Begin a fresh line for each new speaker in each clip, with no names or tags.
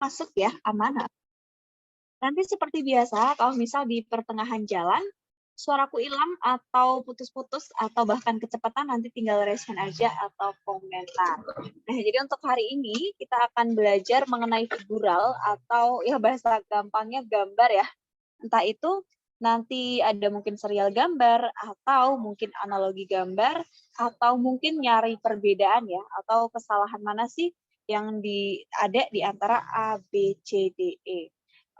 masuk ya, aman. Nanti seperti biasa, kalau misal di pertengahan jalan, suaraku hilang atau putus-putus atau bahkan kecepatan, nanti tinggal respon aja atau komentar. Nah, jadi untuk hari ini kita akan belajar mengenai figural atau ya bahasa gampangnya gambar ya. Entah itu nanti ada mungkin serial gambar atau mungkin analogi gambar atau mungkin nyari perbedaan ya atau kesalahan mana sih yang ada di antara A, B, C, D, E.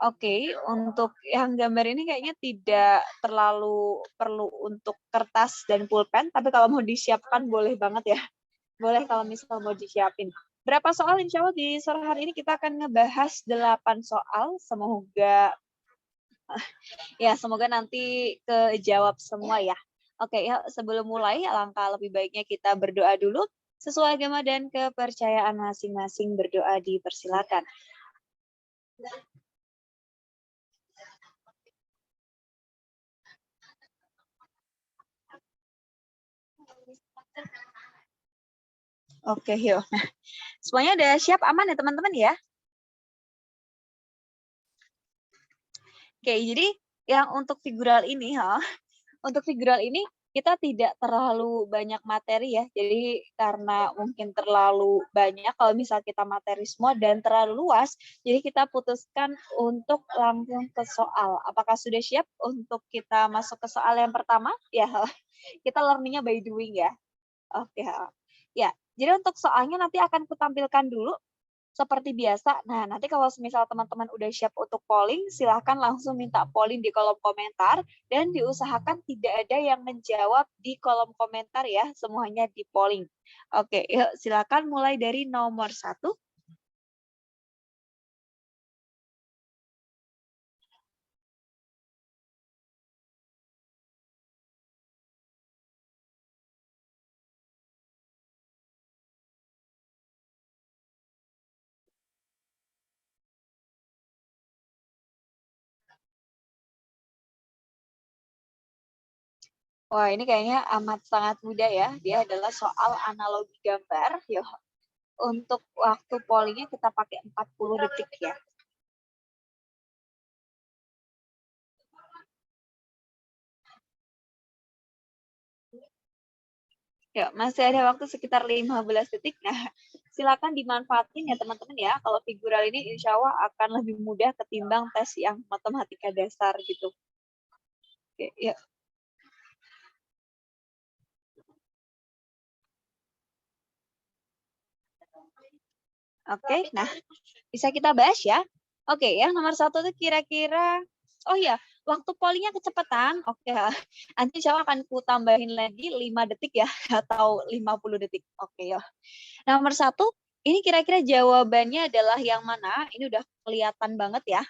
Oke, untuk yang gambar ini kayaknya tidak terlalu perlu untuk kertas dan pulpen, tapi kalau mau disiapkan boleh banget ya. Boleh kalau misal mau disiapin. Berapa soal insya Allah di sore hari ini kita akan ngebahas 8 soal. Semoga nanti kejawab semua ya. Oke, ya sebelum mulai, alangkah lebih baiknya kita berdoa dulu. Sesuai agama dan kepercayaan masing-masing, berdoa dipersilakan. Oke, yuk. Nah, semuanya udah siap, aman ya teman-teman ya? Oke, jadi yang untuk figural ini, kita tidak terlalu banyak materi ya. Jadi karena mungkin terlalu banyak, kalau misal kita materi semua dan terlalu luas, jadi kita putuskan untuk langsung ke soal. Apakah sudah siap untuk kita masuk ke soal yang pertama? Ya, kita learning-nya by doing ya. Oke, ya. Jadi untuk soalnya nanti akan kutampilkan dulu seperti biasa. Nah, nanti kalau misal teman-teman udah siap untuk polling, silahkan langsung minta polling di kolom komentar dan diusahakan tidak ada yang menjawab di kolom komentar ya, semuanya di polling. Oke, yuk silakan mulai dari nomor 1. Wah, ini kayaknya amat sangat mudah ya. Dia adalah soal analogi gambar. Yuk, untuk waktu pollingnya kita pakai 40 detik ya. Ya, masih ada waktu sekitar 15 detik. Nah, silakan dimanfaatin ya teman-teman ya. Kalau figural ini insya Allah akan lebih mudah ketimbang tes yang matematika dasar gitu. Oke, ya. Oke, nah bisa kita bahas ya. Oke, yang nomor 1 tuh kira-kira, oh ya, waktu pollingnya kecepatan. Oke, nanti insya Allah akan ku tambahin lagi 5 detik ya, atau 50 detik. Oke, ya. Nomor 1, ini kira-kira jawabannya adalah yang mana? Ini udah kelihatan banget ya.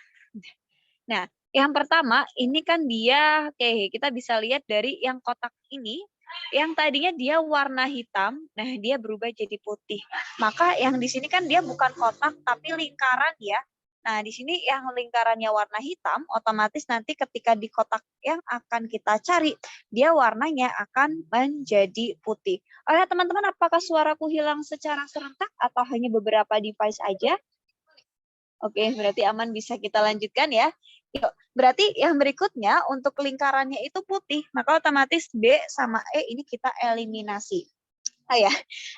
Nah, yang pertama, ini kan dia, oke, kita bisa lihat dari yang kotak ini, yang tadinya dia warna hitam, nah dia berubah jadi putih. Maka yang di sini kan dia bukan kotak, tapi lingkaran ya. Nah, di sini yang lingkarannya warna hitam, otomatis nanti ketika di kotak yang akan kita cari, dia warnanya akan menjadi putih. Oh ya, teman-teman, apakah suaraku hilang secara serentak atau hanya beberapa device aja? Oke, berarti aman, bisa kita lanjutkan ya. Yuk, berarti yang berikutnya untuk lingkarannya itu putih, maka otomatis B sama E ini kita eliminasi. Oh ya,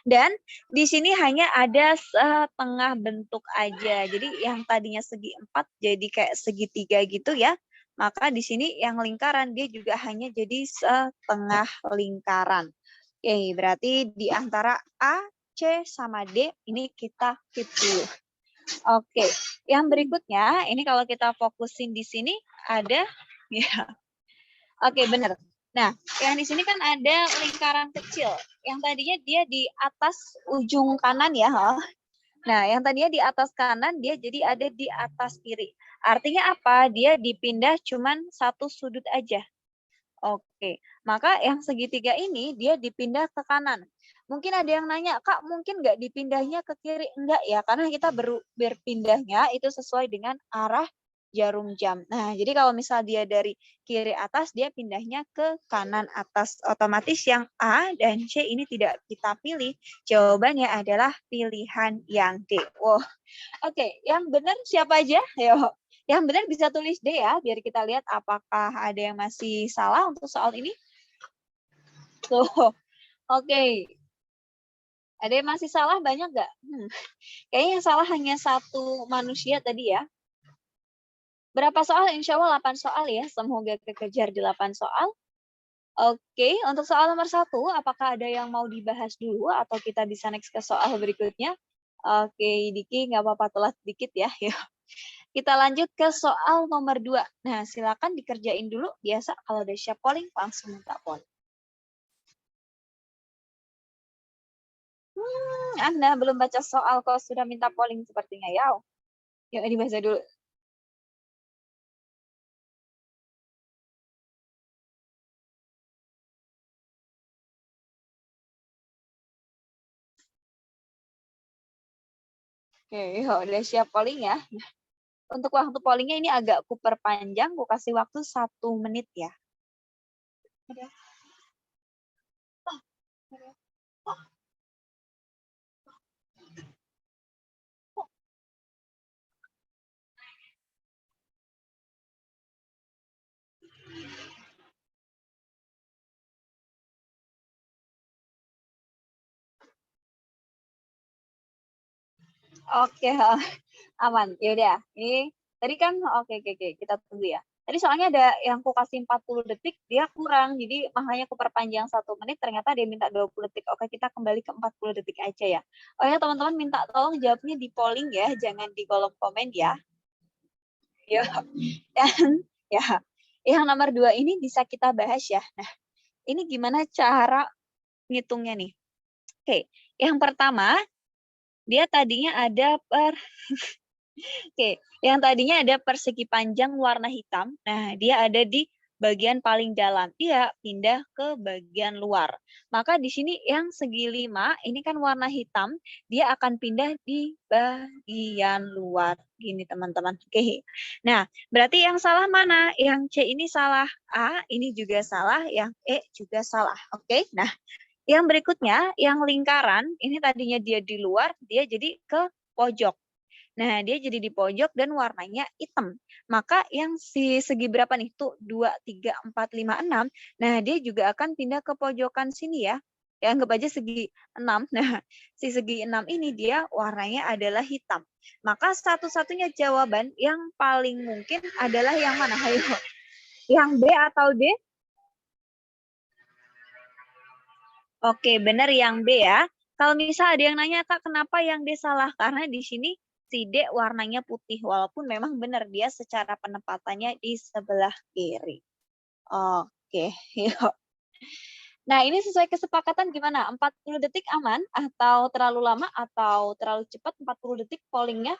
dan di sini hanya ada setengah bentuk aja. Jadi yang tadinya segi 4 jadi kayak segitiga gitu ya. Maka di sini yang lingkaran dia juga hanya jadi setengah lingkaran. Oke, berarti di antara A, C sama D ini kita keep dulu. Oke, yang berikutnya ini kalau kita fokusin di sini ada ya. Oke, benar. Nah, yang di sini kan ada lingkaran kecil. Yang tadinya dia di atas ujung kanan ya. Nah, yang tadinya di atas kanan dia jadi ada di atas kiri. Artinya apa? Dia dipindah cuman satu sudut aja. Oke, maka yang segitiga ini dia dipindah ke kanan. Mungkin ada yang nanya, Kak, mungkin nggak dipindahnya ke kiri? Enggak ya, karena kita berpindahnya itu sesuai dengan arah jarum jam. Nah, jadi kalau misal dia dari kiri atas, dia pindahnya ke kanan atas. Otomatis yang A dan C ini tidak kita pilih. Jawabannya adalah pilihan yang D. Wow. Oke, yang benar siapa aja? Ayo. Yang benar bisa tulis D ya, biar kita lihat apakah ada yang masih salah untuk soal ini. Tuh, oke. Ada yang masih salah banyak nggak? Kayaknya yang salah hanya satu manusia tadi ya. Berapa soal? Insya Allah 8 soal ya. Semoga kekejar di 8 soal. Oke, untuk soal nomor 1, apakah ada yang mau dibahas dulu atau kita bisa next ke soal berikutnya? Oke, Diki nggak apa-apa telat dikit ya. Kita lanjut ke soal nomor 2. Nah, silakan dikerjain dulu. Biasa kalau udah siap polling, langsung minta polling. Anda belum baca soal kok sudah minta polling sepertinya ya. Yuk dibaca dulu. Oke, yuk, udah siap polling ya. Untuk waktu pollingnya ini agak kuperpanjang, ku kasih waktu 1 menit ya. Oke, aman. Yaudah, ini tadi kan oke, kita tunggu ya. Tadi soalnya ada yang aku kasih 40 detik, dia kurang. Jadi makanya aku perpanjang 1 menit, ternyata dia minta 20 detik. Oke, kita kembali ke 40 detik aja ya. Oh ya, teman-teman minta tolong jawabnya di polling ya, jangan di kolom komen ya. Ya, dan ya, yang nomor 2 ini bisa kita bahas ya. Nah, ini gimana cara ngitungnya nih? Oke, yang pertama, dia tadinya ada Oke, yang tadinya ada persegi panjang warna hitam. Nah, dia ada di bagian paling dalam. Dia pindah ke bagian luar. Maka di sini yang segi 5, ini kan warna hitam, dia akan pindah di bagian luar. Gini teman-teman. Oke. Nah, berarti yang salah mana? Yang C ini salah. A ini juga salah. Yang E juga salah. Oke. Nah, yang berikutnya, yang lingkaran, ini tadinya dia di luar, dia jadi ke pojok. Nah, dia jadi di pojok dan warnanya hitam. Maka yang segi berapa nih? Tuh, 2, 3, 4, 5, 6. Nah, dia juga akan pindah ke pojokan sini ya. Ya, anggap aja segi 6. Nah, si segi 6 ini dia warnanya adalah hitam. Maka satu-satunya jawaban yang paling mungkin adalah yang mana? Ayo. Yang B atau D? Oke, benar yang B ya. Kalau misal ada yang nanya, Kak, kenapa yang D salah? Karena di sini si D warnanya putih, walaupun memang benar dia secara penempatannya di sebelah kiri. Oke, yuk. Nah, ini sesuai kesepakatan gimana? 40 detik aman? Atau terlalu lama? Atau terlalu cepat 40 detik pollingnya?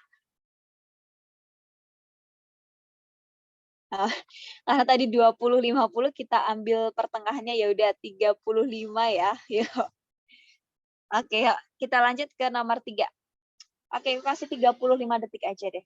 Karena tadi 20-50 kita ambil pertengahannya ya udah 35 ya. Yuk. Oke, yuk. Kita lanjut ke nomor 3. Oke, kasih 35 detik aja deh.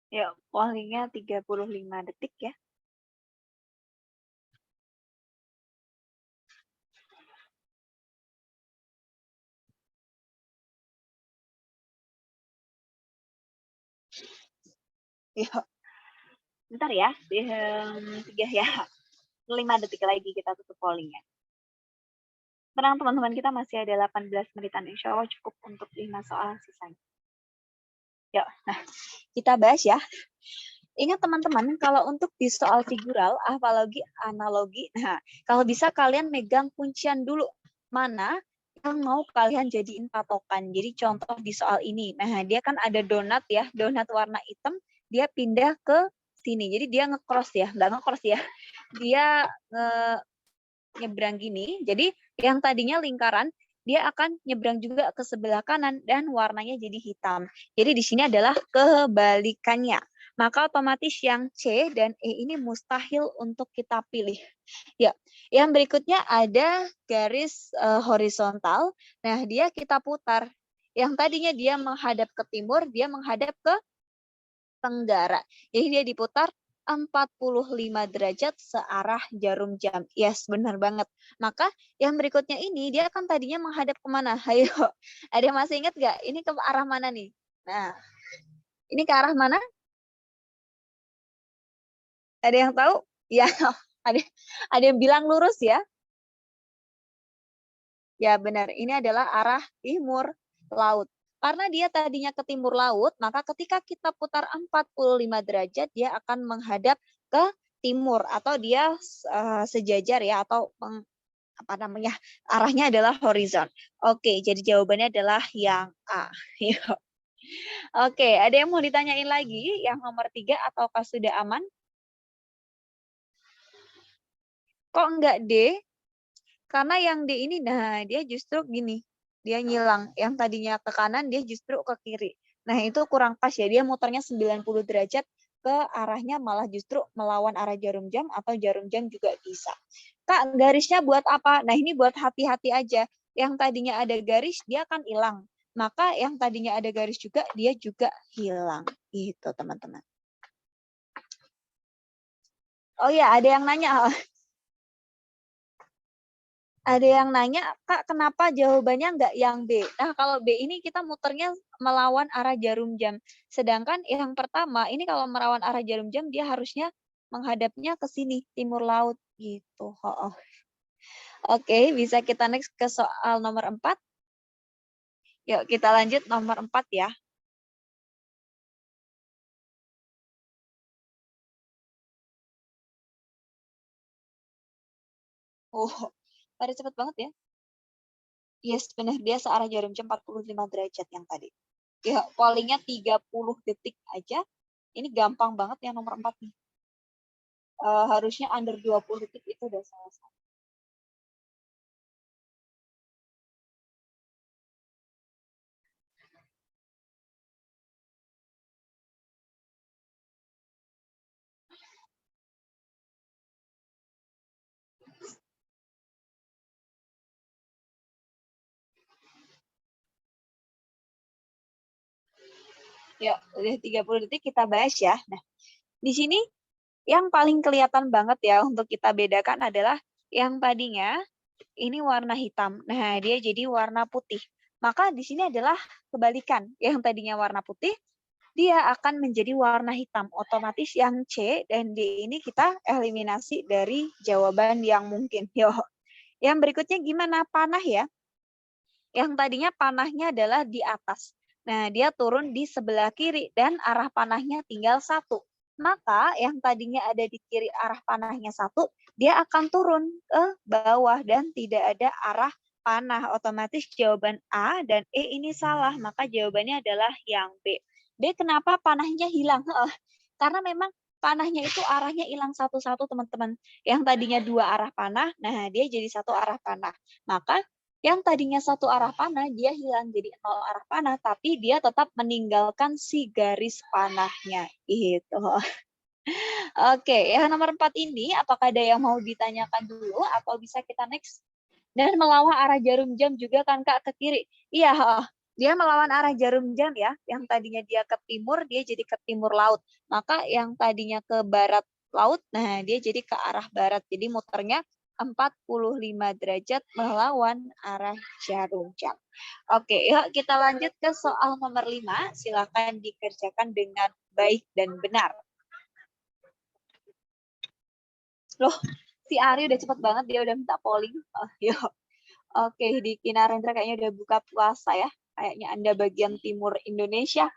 Yuk, pollingnya 35 detik ya. Yuk, bentar ya. 3 ya. 5 detik lagi kita tutup pollingnya. Tenang teman-teman, kita masih ada 18 menitan. Insya Allah cukup untuk 5 soal sisanya. Yuk, nah kita bahas ya. Ingat teman-teman, kalau untuk di soal figural, apalagi analogi, nah kalau bisa kalian megang kuncian dulu. Mana yang mau kalian jadiin patokan. Jadi contoh di soal ini, nah dia kan ada donat ya, donat warna hitam, dia pindah ke sini. Jadi dia nge-cross ya, nggak nge-cross ya. Dia nyebrang gini. Jadi yang tadinya lingkaran, dia akan nyebrang juga ke sebelah kanan dan warnanya jadi hitam. Jadi di sini adalah kebalikannya. Maka otomatis yang C dan E ini mustahil untuk kita pilih. Ya, yang berikutnya ada garis horizontal. Nah, dia kita putar. Yang tadinya dia menghadap ke timur, dia menghadap ke tenggara. Jadi dia diputar 45 derajat searah jarum jam. Yes, benar banget. Maka yang berikutnya ini, dia kan tadinya menghadap kemana? Ayo, ada yang masih ingat nggak? Ini ke arah mana nih? Nah, ini ke arah mana? Ada yang tahu? Ya, ada yang bilang lurus ya? Ya benar, ini adalah arah timur laut. Karena dia tadinya ke timur laut, maka ketika kita putar 45 derajat, dia akan menghadap ke timur atau dia sejajar ya atau apa namanya? Arahnya adalah horizon. Oke, jadi jawabannya adalah yang A. Yuk. Oke, ada yang mau ditanyain lagi? Yang nomor 3 ataukah sudah aman? Kok enggak D? Karena yang D ini, nah dia justru gini, dia nyilang. Yang tadinya ke kanan, dia justru ke kiri. Nah itu kurang pas ya, dia muternya 90 derajat ke arahnya malah justru melawan arah jarum jam atau jarum jam juga bisa. Kak, garisnya buat apa? Nah ini buat hati-hati aja. Yang tadinya ada garis, dia akan hilang. Maka yang tadinya ada garis juga, dia juga hilang. Gitu teman-teman. Oh ya, ada yang nanya, ada yang nanya, Kak, kenapa jawabannya nggak yang B? Nah, kalau B ini kita muternya melawan arah jarum jam. Sedangkan yang pertama, ini kalau melawan arah jarum jam, dia harusnya menghadapnya ke sini, timur laut. Gitu. Oh. Oke, bisa kita next ke soal nomor 4. Yuk, kita lanjut nomor 4 ya. Oh, pada cepet banget ya. Yes, benar. Dia searah jarum jam 45 derajat yang tadi. Ya, pollingnya 30 detik aja. Ini gampang banget yang nomor 4 nih. Harusnya under 20 detik itu udah selesai. Yuk, udah 30 detik kita bahas ya. Nah, di sini yang paling kelihatan banget ya untuk kita bedakan adalah yang tadinya ini warna hitam. Nah, dia jadi warna putih. Maka di sini adalah kebalikan. Yang tadinya warna putih, dia akan menjadi warna hitam. Otomatis yang C dan D ini kita eliminasi dari jawaban yang mungkin. Yo. Yang berikutnya gimana? Panah ya. Yang tadinya panahnya adalah di atas. Nah, dia turun di sebelah kiri dan arah panahnya tinggal satu. Maka yang tadinya ada di kiri arah panahnya satu, dia akan turun ke bawah dan tidak ada arah panah. Otomatis jawaban A dan E ini salah, maka jawabannya adalah yang B. B kenapa panahnya hilang? Karena memang panahnya itu arahnya hilang satu-satu teman-teman. Yang tadinya dua arah panah, nah dia jadi satu arah panah. Maka yang tadinya satu arah panah, dia hilang jadi 0 arah panah, tapi dia tetap meninggalkan si garis panahnya. Gitu. Oke, yang nomor 4 ini, apakah ada yang mau ditanyakan dulu, atau bisa kita next? Dan melawan arah jarum jam juga kan Kak ke kiri. Iya, dia melawan arah jarum jam ya. Yang tadinya dia ke timur, dia jadi ke timur laut. Maka yang tadinya ke barat laut, nah dia jadi ke arah barat. Jadi muternya 45 derajat melawan arah jarum jam. Oke, yuk kita lanjut ke soal nomor 5. Silakan dikerjakan dengan baik dan benar. Loh, si Ari udah cepet banget, dia udah minta polling. Oh, yuk. Oke, di Kinarendra kayaknya udah buka puasa ya. Kayaknya Anda bagian timur Indonesia.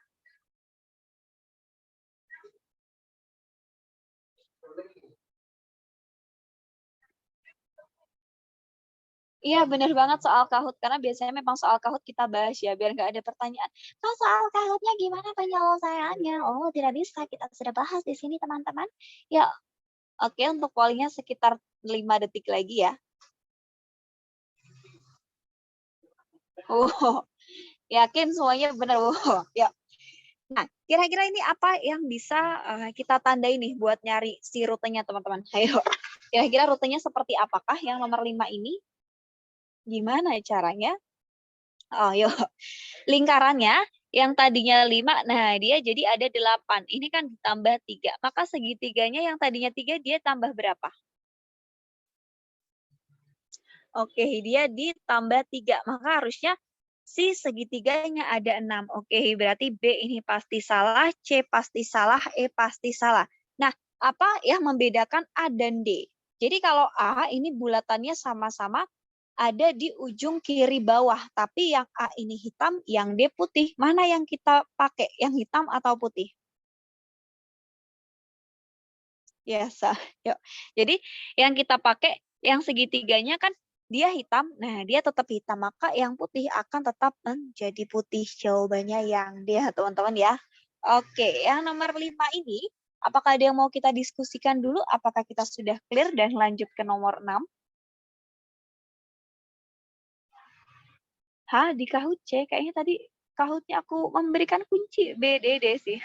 Iya, benar banget soal Kahoot, karena biasanya memang soal Kahoot kita bahas ya, biar nggak ada pertanyaan, "Kak, soal Kahoot-nya gimana penyelesaiannya?" Oh, tidak bisa, kita sudah bahas di sini, teman-teman. Ya, oke, untuk pollnya sekitar 5 detik lagi ya. Oh, yakin semuanya benar? Oh, ya. Nah, kira-kira ini apa yang bisa, kita tandai nih buat nyari si rutenya, teman-teman? Ayo, kira-kira rutenya seperti apakah yang nomor 5 ini? Gimana caranya? Oh, yuk. Lingkarannya yang tadinya 5, nah dia jadi ada 8. Ini kan ditambah 3. Maka segitiganya yang tadinya 3 dia tambah berapa? Oke, dia ditambah 3. Maka harusnya si segitiganya ada 6. Oke, berarti B ini pasti salah, C pasti salah, E pasti salah. Nah, apa yang membedakan A dan D? Jadi kalau A ini bulatannya sama-sama ada di ujung kiri bawah, tapi yang A ini hitam, yang D putih. Mana yang kita pakai, yang hitam atau putih? Biasa. Yuk. Jadi yang kita pakai yang segitiganya kan dia hitam, nah dia tetap hitam, maka yang putih akan tetap menjadi putih. Jawabannya yang D, teman-teman ya. Oke, yang nomor 5 ini, apakah ada yang mau kita diskusikan dulu? Apakah kita sudah clear dan lanjut ke nomor 6? Di Kahoot C, kayaknya tadi Kahoot-nya aku memberikan kunci B, D, D sih.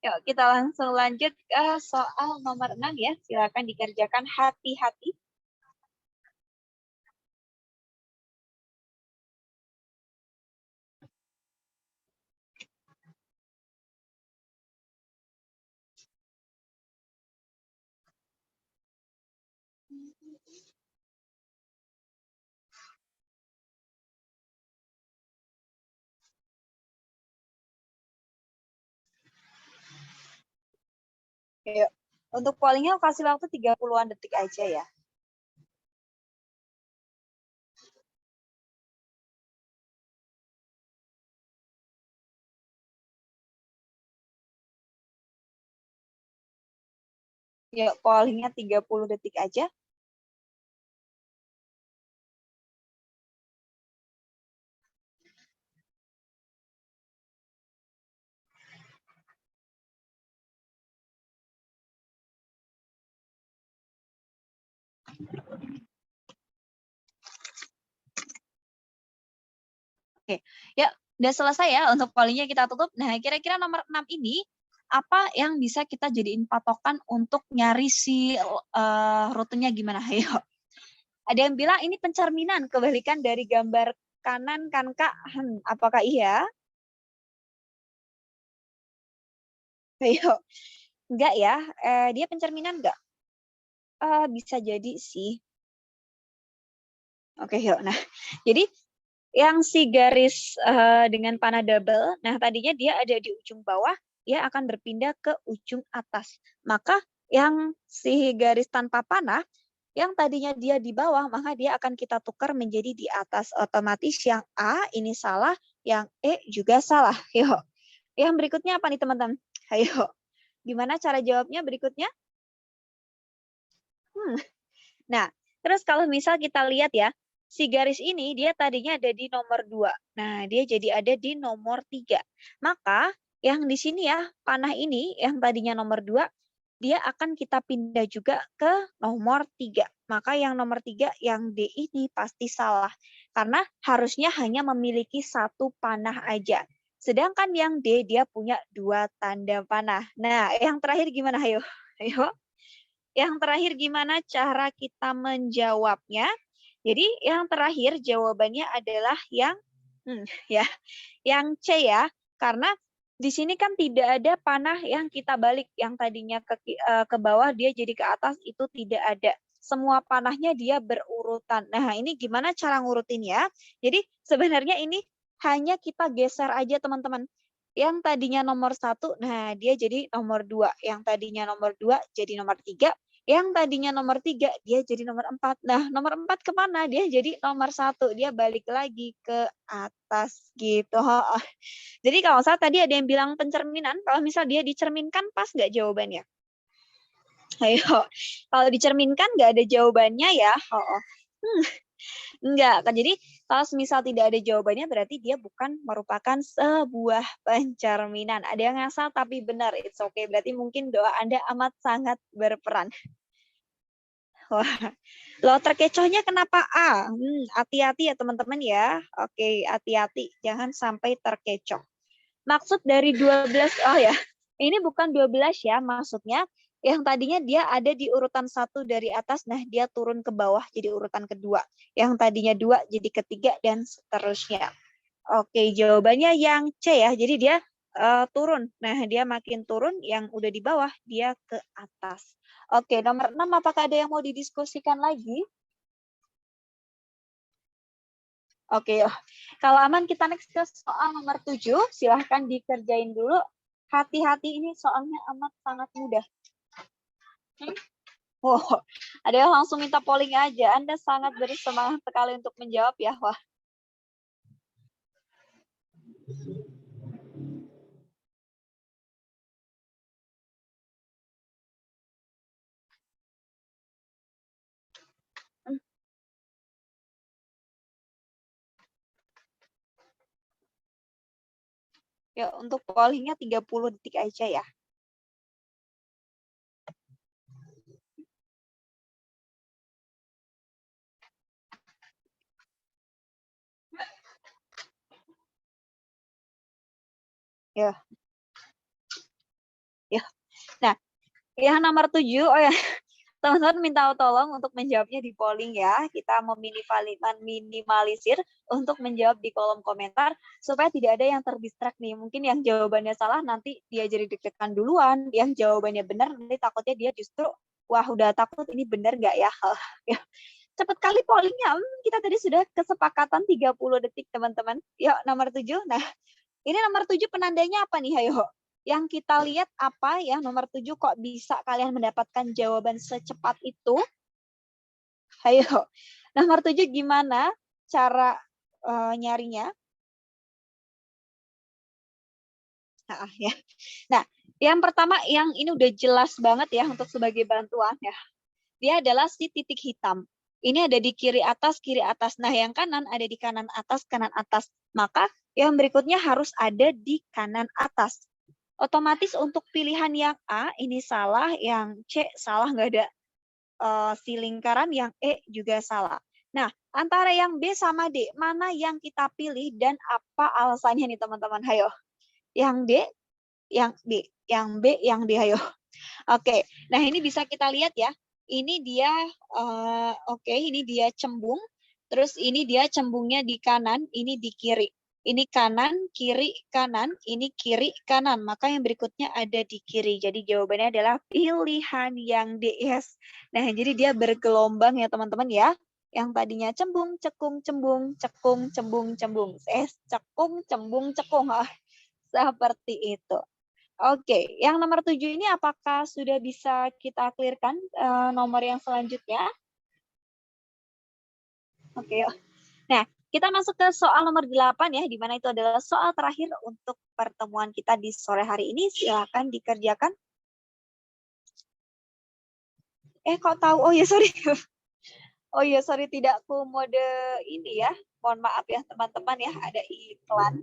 Yuk, kita langsung lanjut ke soal nomor 6 ya. Silakan dikerjakan hati-hati. Yuk. Untuk pollingnya kasih waktu 30-an detik aja ya. Yuk, pollingnya 30 detik aja. Oke, ya udah selesai ya untuk pollingnya kita tutup. Nah, kira-kira nomor 6 ini apa yang bisa kita jadiin patokan untuk nyari si rutenya gimana? Ayo. Ada yang bilang ini pencerminan, kebalikan dari gambar kanan kan Kak? Apakah iya? Ayo. Enggak ya? Dia pencerminan enggak? Bisa jadi sih. Oke, yuk. Nah, jadi yang si garis dengan panah double, nah tadinya dia ada di ujung bawah, dia akan berpindah ke ujung atas. Maka yang si garis tanpa panah, yang tadinya dia di bawah, maka dia akan kita tukar menjadi di atas. Otomatis yang A ini salah, yang E juga salah. Yuk. Yang berikutnya apa nih teman-teman? Ayo. Gimana cara jawabnya berikutnya? Nah, terus kalau misal kita lihat ya, si garis ini dia tadinya ada di nomor 2. Nah, dia jadi ada di nomor 3. Maka yang di sini ya, panah ini yang tadinya nomor 2, dia akan kita pindah juga ke nomor 3. Maka yang nomor 3, yang D ini pasti salah. Karena harusnya hanya memiliki satu panah aja. Sedangkan yang D, dia punya 2 tanda panah. Nah, yang terakhir gimana? Ayo. Ayo. Yang terakhir gimana cara kita menjawabnya? Jadi yang terakhir jawabannya adalah yang ya, yang C ya. Karena di sini kan tidak ada panah yang kita balik, yang tadinya ke bawah dia jadi ke atas, itu tidak ada. Semua panahnya dia berurutan. Nah, ini gimana cara ngurutin ya? Jadi sebenarnya ini hanya kita geser aja teman-teman. Yang tadinya nomor 1, nah dia jadi nomor 2. Yang tadinya nomor 2 jadi nomor 3. Yang tadinya nomor 3, dia jadi nomor 4. Nah, nomor 4 kemana? Dia jadi nomor 1. Dia balik lagi ke atas gitu. Jadi kalau salah tadi ada yang bilang pencerminan, kalau misal dia dicerminkan pas nggak jawabannya? Ayo, kalau dicerminkan nggak ada jawabannya ya. Hmm. Enggak, kan jadi kalau misal tidak ada jawabannya berarti dia bukan merupakan sebuah pencerminan. Ada yang ngasal tapi benar, it's okay. Berarti mungkin doa Anda amat sangat berperan. Wah, lo terkecohnya kenapa A? Hati-hati ya teman-teman ya. Oke, hati-hati, jangan sampai terkecoh. Maksud dari 12, oh ya, ini bukan 12 ya, maksudnya yang tadinya dia ada di urutan 1 dari atas, nah dia turun ke bawah jadi urutan kedua. Yang tadinya 2 jadi ketiga dan seterusnya. Oke, jawabannya yang C ya, jadi dia turun. Nah, dia makin turun, yang udah di bawah dia ke atas. Oke, nomor 6, apakah ada yang mau didiskusikan lagi? Oke, kalau aman kita next ke soal nomor 7. Silahkan dikerjain dulu. Hati-hati, ini soalnya amat sangat mudah. Wow, ada yang langsung minta polling aja. Anda sangat bersemangat sekali untuk menjawab ya. Wah. Ya, untuk pollingnya 30 detik aja ya. Ya. Ya. Nah, yang nomor 7, oh ya, teman-teman minta tolong untuk menjawabnya di polling ya. Kita meminimalisir untuk menjawab di kolom komentar supaya tidak ada yang terdistract nih. Mungkin yang jawabannya salah nanti dia jadi deg-degan duluan, yang jawabannya benar nanti takutnya dia justru wah udah takut ini benar nggak ya. Ya. Cepet kali pollingnya. Kita tadi sudah kesepakatan 30 detik teman-teman. Yuk nomor 7. Nah, ini nomor 7 penandanya apa nih? Ayo. Yang kita lihat apa ya? Nomor 7 kok bisa kalian mendapatkan jawaban secepat itu? Ayo. Nomor 7 gimana cara nyarinya? Nah, ya. Nah, yang pertama yang ini udah jelas banget ya untuk sebagai bantuan ya. Dia adalah si titik hitam. Ini ada di kiri atas. Nah, yang kanan ada di kanan atas. Maka yang berikutnya harus ada di kanan atas. Otomatis untuk pilihan yang A ini salah, yang C salah, nggak ada si lingkaran, yang E juga salah. Nah, antara yang B sama D, mana yang kita pilih dan apa alasannya nih teman-teman? Hayo. Yang D, yang B, yang B, yang D, hayo. Oke, nah ini bisa kita lihat ya. Ini dia, ini dia cembung. Terus ini dia cembungnya di kanan, ini di kiri. Ini kanan, kiri, kanan. Ini kiri, kanan. Maka yang berikutnya ada di kiri. Jadi jawabannya adalah pilihan yang D. Yes. Nah, jadi dia bergelombang ya teman-teman ya. Yang tadinya cembung, cekung, cembung, cekung, cembung, cembung. Cekung, cembung, cekung. Seperti itu. Oke, yang nomor 7 ini apakah sudah bisa kita clearkan nomor yang selanjutnya? Oke, nah kita masuk ke soal nomor 8 ya, di mana itu adalah soal terakhir untuk pertemuan kita di sore hari ini. Silakan dikerjakan. Kok tahu? Oh ya, sorry. Oh ya, sorry, tidak ku mode ini ya. Mohon maaf ya teman-teman ya, ada iklan.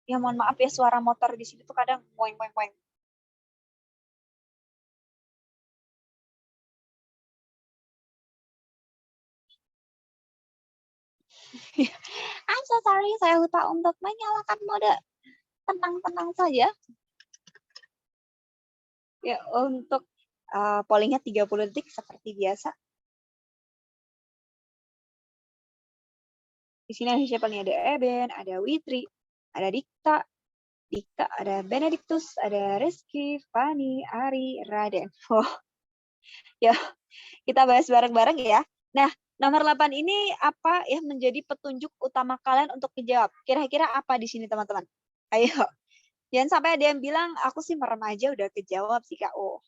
Ya mohon maaf ya, suara motor di sini tuh kadang moeng-moeng-moeng. I'm so sorry, saya lupa untuk menyalakan mode tenang-tenang saja. Ya, untuk pollingnya 30 detik seperti biasa. Di sini ada siapa nih? Ada Eben, ada Witri, ada Dikta, ada Benedictus, ada Rizky, Fani, Ari, Raden. Oh, ya, kita bahas bareng-bareng ya. Nah, nomor 8 ini apa ya menjadi petunjuk utama kalian untuk menjawab? Kira-kira apa di sini teman-teman? Ayo. Jangan sampai ada yang bilang, aku sih merem aja udah kejawab sih Kak. Oh.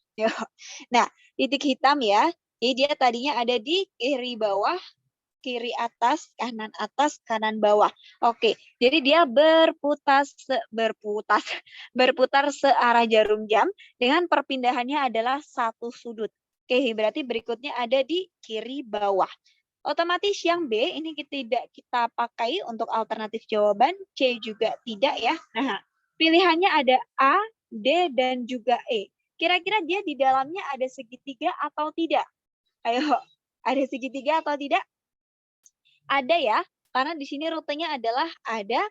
Nah, titik hitam ya. Jadi dia tadinya ada di kiri bawah. kiri atas, kanan bawah. Oke, jadi dia berputar searah jarum jam dengan perpindahannya adalah satu sudut. Oke, berarti berikutnya ada di kiri bawah. Otomatis yang B ini tidak kita pakai untuk alternatif jawaban, C juga tidak ya. Nah, pilihannya ada A, D, dan juga E. Kira-kira dia di dalamnya ada segitiga atau tidak? Ayo, ada segitiga atau tidak? Ada ya, karena di sini rutenya adalah ada,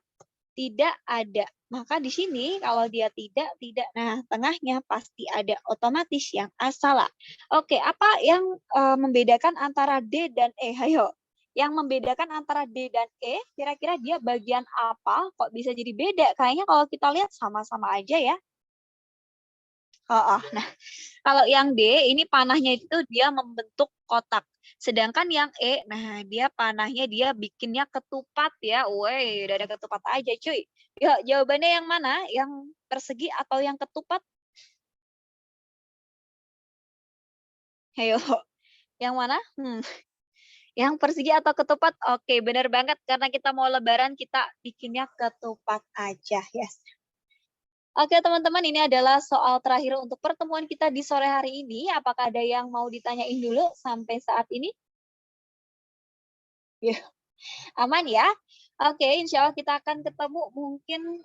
tidak ada. Maka di sini kalau dia tidak, nah tengahnya pasti ada, otomatis yang A salah. Oke, apa yang membedakan antara D dan E? Ayo, yang membedakan antara D dan E, kira-kira dia bagian apa? Kok bisa jadi beda? Kayaknya kalau kita lihat sama-sama aja ya. Nah, kalau yang D ini panahnya itu dia membentuk kotak. Sedangkan yang E, nah dia panahnya dia bikinnya ketupat ya. Woi, udah ada ketupat aja cuy. Yuk, jawabannya yang mana? Yang persegi atau yang ketupat? Ayo, yang mana? Yang persegi atau ketupat? Oke, benar banget. Karena kita mau lebaran, kita bikinnya ketupat aja. Yes. Oke teman-teman, ini adalah soal terakhir untuk pertemuan kita di sore hari ini. Apakah ada yang mau ditanyain dulu sampai saat ini? Ya, aman ya? Oke, insya Allah kita akan ketemu mungkin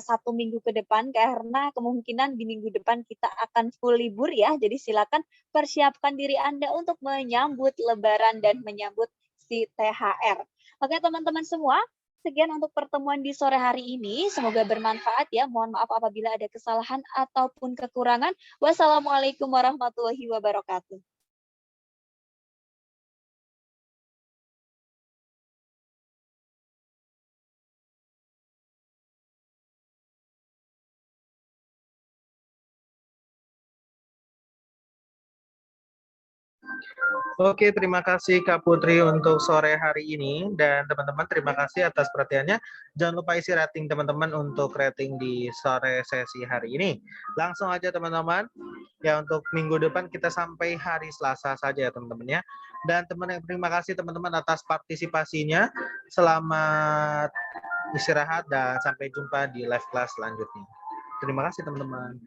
1 minggu ke depan karena kemungkinan di minggu depan kita akan full libur ya. Jadi silakan persiapkan diri Anda untuk menyambut Lebaran dan menyambut si THR. Oke teman-teman semua, sekian untuk pertemuan di sore hari ini. Semoga bermanfaat ya. Mohon maaf apabila ada kesalahan ataupun kekurangan. Wassalamualaikum warahmatullahi wabarakatuh.
Oke, terima kasih Kak Putri untuk sore hari ini. Dan teman-teman, terima kasih atas perhatiannya. Jangan lupa isi rating teman-teman untuk rating di sore sesi hari ini. Langsung aja teman-teman, ya untuk minggu depan kita sampai hari Selasa saja ya teman-teman ya. Dan teman-teman, terima kasih teman-teman atas partisipasinya. Selamat istirahat dan sampai jumpa di live class selanjutnya. Terima kasih teman-teman.